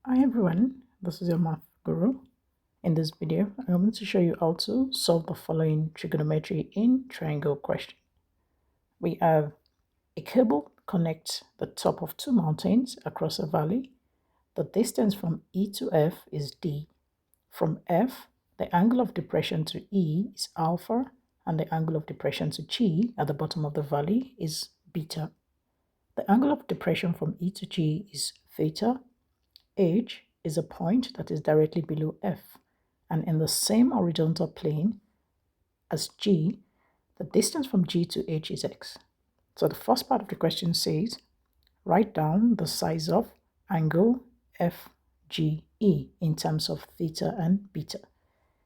Hi everyone, this is your math guru. In this video, I'm going to show you how to solve the following trigonometry in triangle question. We have a cable connects the top of two mountains across a valley. The distance from E to F is D. From F, the angle of depression to E is alpha, and the angle of depression to G at the bottom of the valley is beta. The angle of depression from E to G is theta. H is a point that is directly below F and in the same horizontal plane as G. The distance from G to H is X. So the first part of the question says, write down the size of angle FGE in terms of theta and beta.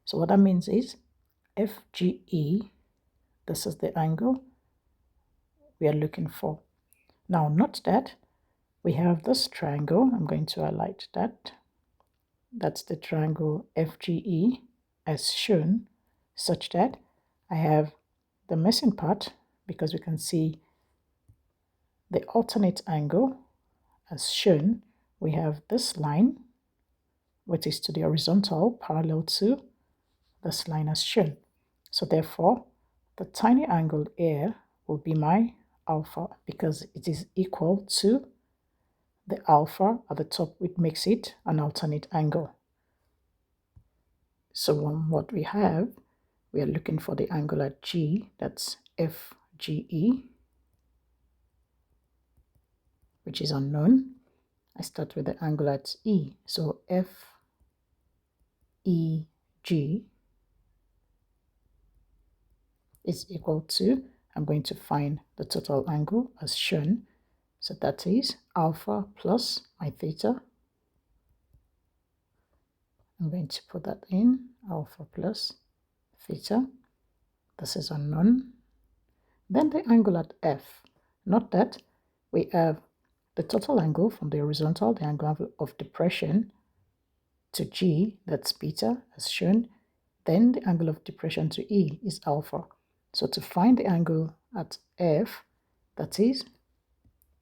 So what that means is FGE, this is the angle we are looking for. Now note that we have this triangle. I'm going to highlight that. That's the triangle FGE as shown, such that I have the missing part because we can see the alternate angle as shown. We have this line, which is to the horizontal, parallel to this line as shown. So therefore, the tiny angle here will be my alpha because it is equal to the alpha at the top, which makes it an alternate angle. So what we have, we are looking for the angle at G, that's FGE, which is unknown. I start with the angle at E, so FEG is equal to, I'm going to find the total angle as shown, so that is alpha plus my theta. I'm going to put that in, alpha plus theta. This is unknown. Then the angle at F. Note that we have the total angle from the horizontal, the angle of depression to G, that's beta as shown. Then the angle of depression to E is alpha. So to find the angle at F, that is,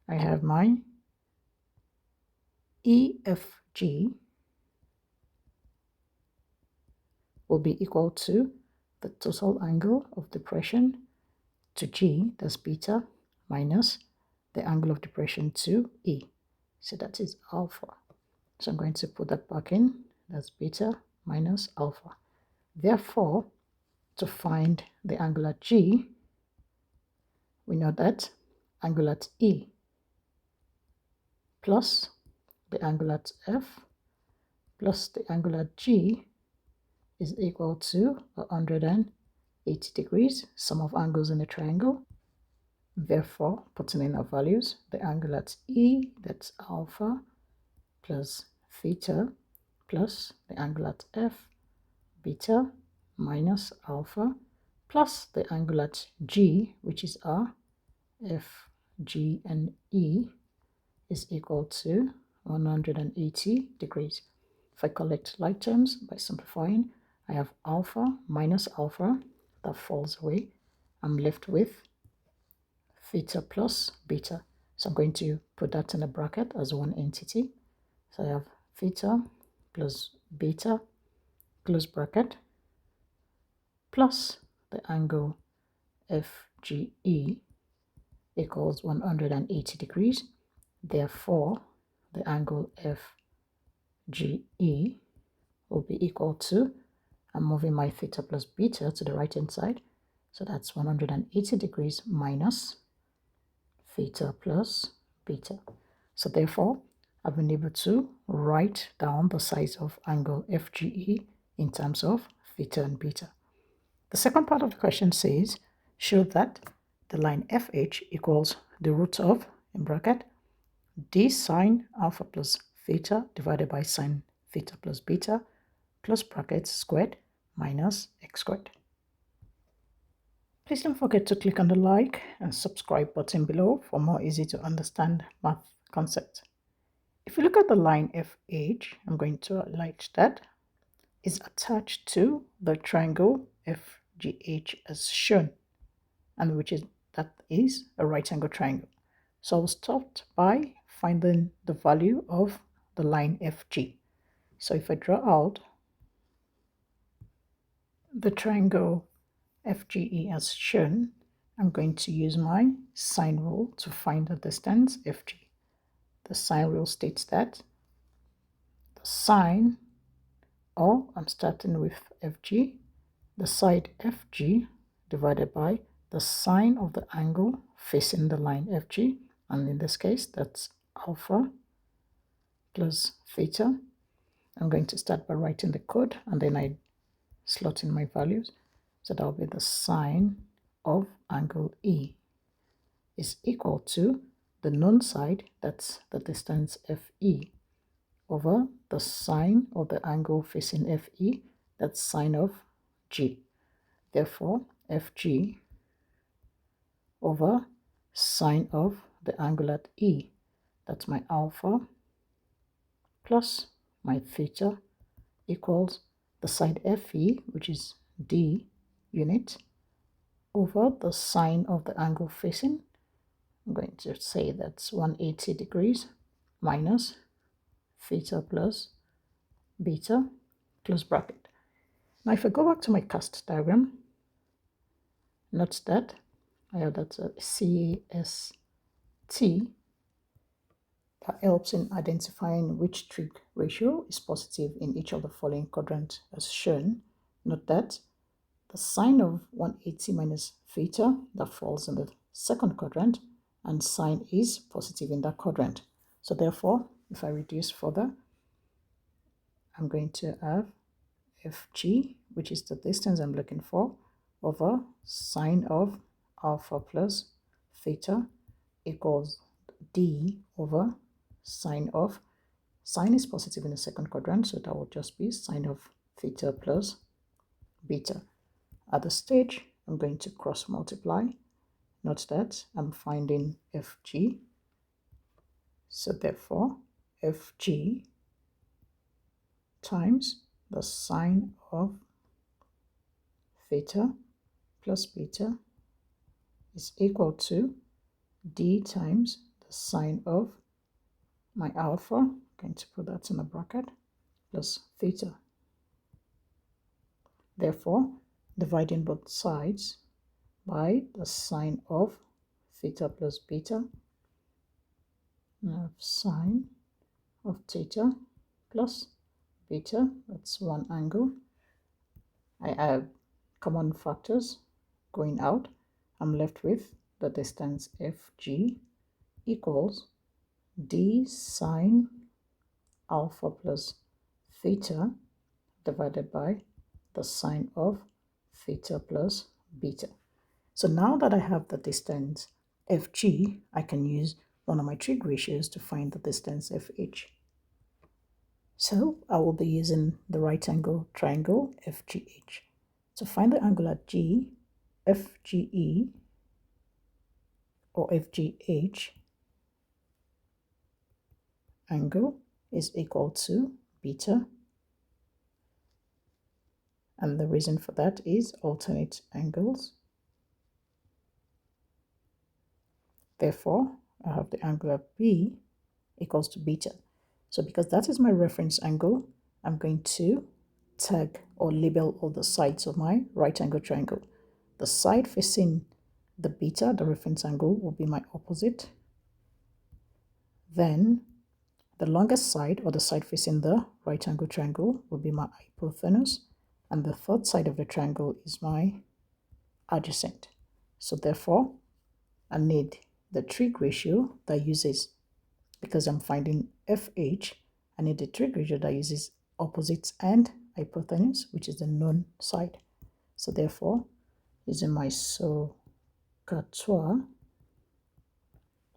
I have my EFG will be equal to the total angle of depression to G, that's beta, minus the angle of depression to E. So that is alpha. So I'm going to put that back in. That's beta minus alpha. Therefore, to find the angle at G, we know that angle at E plus the angle at F plus the angle at G is equal to 180 degrees, sum of angles in a triangle. Therefore, putting in our values, the angle at E, that's alpha, plus theta, plus the angle at F, beta, minus alpha, plus the angle at G, which is R, F, G, and E, is equal to 180 degrees. If I collect like terms by simplifying, I have alpha minus alpha, that falls away. I'm left with theta plus beta. So I'm going to put that in a bracket as one entity. So I have theta plus beta, close bracket, plus the angle FGE equals 180 degrees. Therefore, the angle FGE will be equal to, I'm moving my theta plus beta to the right hand side, so that's 180 degrees minus theta plus beta. So therefore, I've been able to write down the size of angle FGE in terms of theta and beta. The second part of the question says, show that the line FH equals the root of, in bracket, d sine alpha plus theta divided by sine theta plus beta, plus brackets squared minus x squared. Please don't forget to click on the like and subscribe button below for more easy to understand math concepts. If you look at the line FH, I'm going to highlight that is attached to the triangle FGH as shown, and that is a right angle triangle. So I'll start by finding the value of the line FG. So if I draw out the triangle FGE as shown, I'm going to use my sine rule to find the distance FG. The sine rule states that the sine, or I'm starting with FG, the side FG divided by the sine of the angle facing the line FG, and in this case that's alpha plus theta. I'm going to start by writing the code and then I slot in my values. So that will be the sine of angle E is equal to the known side, that's the distance FE, over the sine of the angle facing FE, that's sine of G. Therefore, FG over sine of the angle at E, that's my alpha, plus my theta, equals the side FE, which is D unit, over the sine of the angle facing, I'm going to say that's 180 degrees, minus theta plus beta, close bracket. Now if I go back to my cast diagram, note that I have that CAST that helps in identifying which trig ratio is positive in each of the following quadrants as shown. Note that the sine of 180 minus theta, that falls in the second quadrant, and sine is positive in that quadrant. So therefore, if I reduce further, I'm going to have FG, which is the distance I'm looking for, over sine of alpha plus theta equals D over sine is positive in the second quadrant, so that will just be sine of theta plus beta. At this stage, I'm going to cross multiply. Note that I'm finding FG. So therefore, FG times the sine of theta plus beta is equal to D times the sine of my alpha, I'm going to put that in a bracket, plus theta. Therefore, dividing both sides by the sine of theta plus beta, I have sine of theta plus beta, that's one angle. I have common factors going out. I'm left with the distance FG equals D sine alpha plus theta divided by the sine of theta plus beta. So now that I have the distance FG, I can use one of my trig ratios to find the distance FH. So I will be using the right angle triangle FGH. To find the angle at G, FGE or FGH angle is equal to beta, and the reason for that is alternate angles. Therefore, I have the angle at B equals to beta. So because that is my reference angle, I'm going to tag or label all the sides of my right angle triangle. The side facing the beta, the reference angle, will be my opposite. Then the longest side, or the side facing the right angle triangle, will be my hypotenuse, and the third side of the triangle is my adjacent. So therefore, I need the trig ratio that uses, because I'm finding FH, I need the trig ratio that uses opposites and hypotenuse, which is the known side. So therefore, using my SOHCAHTOA,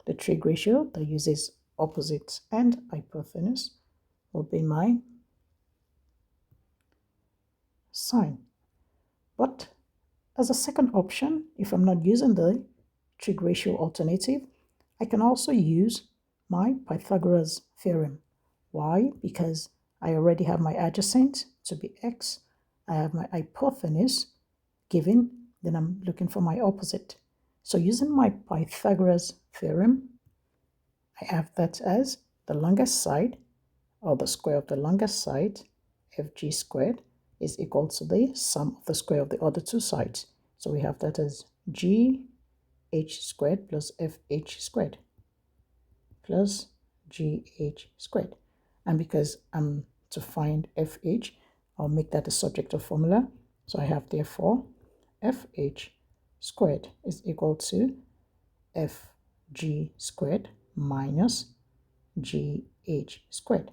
the trig ratio that uses opposites and hypotenuse will be my sine. But as a second option, if I'm not using the trig ratio alternative, I can also use my Pythagoras theorem. Why? Because I already have my adjacent to be x, I have my hypotenuse given, then I'm looking for my opposite. So using my Pythagoras theorem, I have that as the longest side or the square of the longest side, fg squared, is equal to the sum of the square of the other two sides. So we have that as gh squared plus fh squared plus gh squared. And because I'm to find fh, I'll make that the subject of formula. So I have therefore fh squared is equal to fg squared minus gh squared.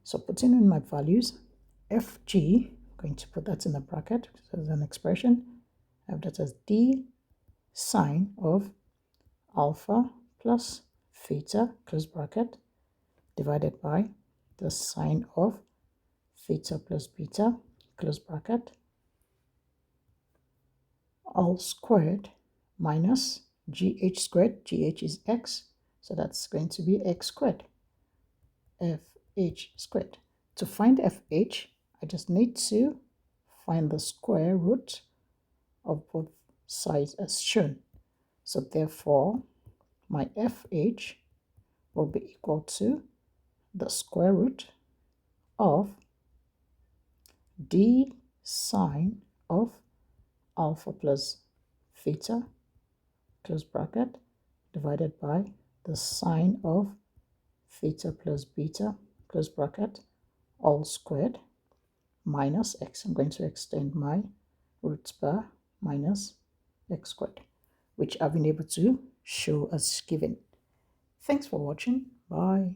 So putting in my values, fg, I'm going to put that in a bracket as an expression. I have that as d sine of alpha plus theta, close bracket, divided by the sine of theta plus beta, close bracket, all squared minus gh squared. Gh is x, so that's going to be x squared, fh squared. To find fh, I just need to find the square root of both sides as shown. So therefore, my fh will be equal to the square root of d sine of alpha plus theta, close bracket, divided by the sine of theta plus beta, close bracket, all squared, minus x. I'm going to extend my root bar minus x squared, which I've been able to show as given. Thanks for watching. Bye.